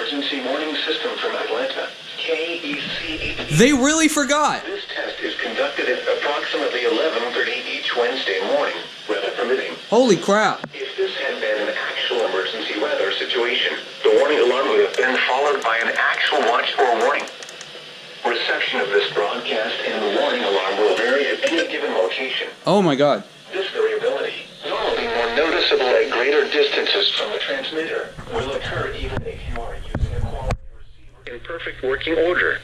emergency warning system from Atlanta, KEC80. They really forgot. This test is conducted at approximately 11:30 each Wednesday morning, weather permitting. Holy crap. If this had been an actual emergency weather situation, the warning alarm would have been followed by an actual watch or warning. Reception of this broadcast and the warning alarm will vary at any given location. Oh my god. This variability, normally more noticeable at greater distances from the transmitter, will occur even if you are using a quality receiver in perfect working order.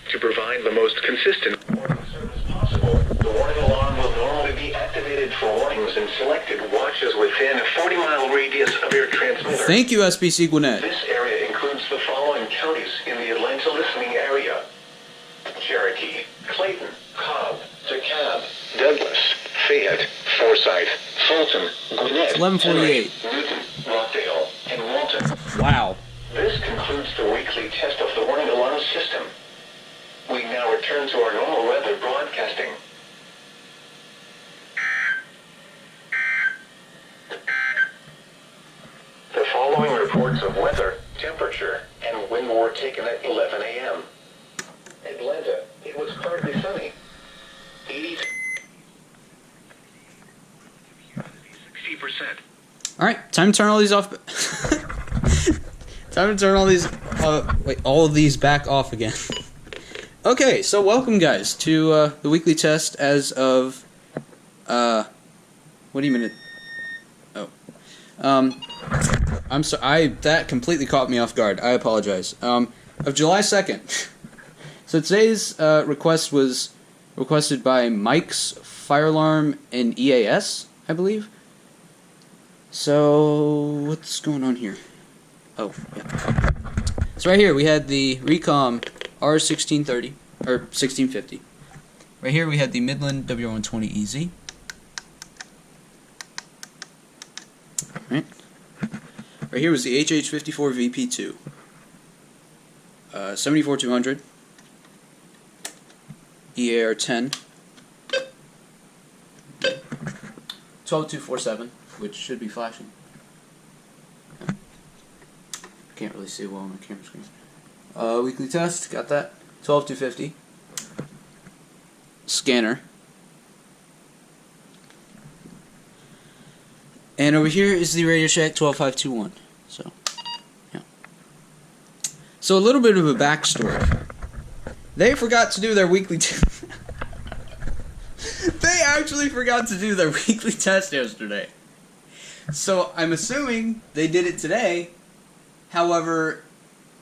To provide the most consistent warning service possible, the warning alarm will normally be activated for warnings in selected watches within a 40-mile radius of your transmitter. Thank you, SBC Gwinnett. This area includes the following counties in the Atlanta listening area: Cherokee, Clayton, Cobb, DeKalb, Douglas, Fayette, Forsyth, Fulton, Gwinnett, 11:48. Newton, Rockdale, and Walton. Wow. This concludes the weekly test of the warning alarm system. We now return to our normal weather broadcasting. The following reports of weather, temperature, and wind were taken at 11 a.m. Atlanta, it was partly sunny. 80 to 60%. Alright, time to turn all these off. Time to turn all these, all of these back off again. Okay, so welcome guys to the weekly test as of, what do you mean? Oh. I'm sorry, that completely caught me off guard. I apologize. Of July 2nd. So today's request was requested by MikesFireAlarmEAS and EAS, I believe. So, what's going on here? Oh, yeah. So right here we had the Recom R1630, or 1650. Right here we had the Midland WR120EZ. Right. Right here was the HH54 VP2. 74200. EAR10. 12247, which should be flashing. Can't really see well on the camera screen. Weekly test, got that. 12250. Scanner. And over here is the Radio Shack 12521. So, yeah. So a little bit of a backstory. They forgot to do their weekly test. They actually forgot to do their weekly test yesterday. So I'm assuming they did it today. However,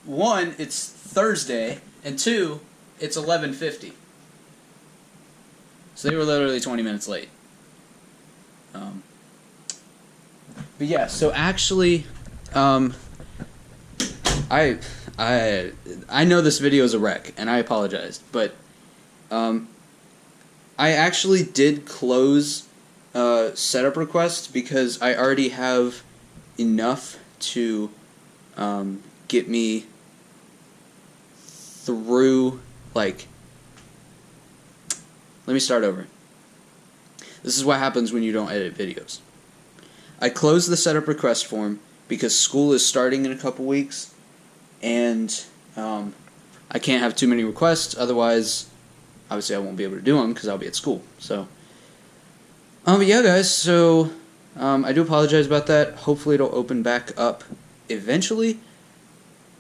one, it's Thursday, and two, it's 11:50. So they were literally 20 minutes late. But yeah, so actually, I know this video is a wreck, and I apologize, but I actually did close setup requests because I already have enough to get me through, like, let me start over. This is what happens when you don't edit videos. I closed the setup request form because school is starting in a couple weeks, and I can't have too many requests, otherwise obviously I won't be able to do them because I'll be at school. So but yeah guys, so I do apologize about that. Hopefully it'll open back up eventually.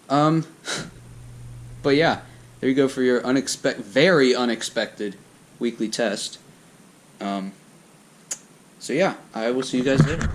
But yeah, there you go for your very unexpected weekly test. So yeah, I will see you guys later.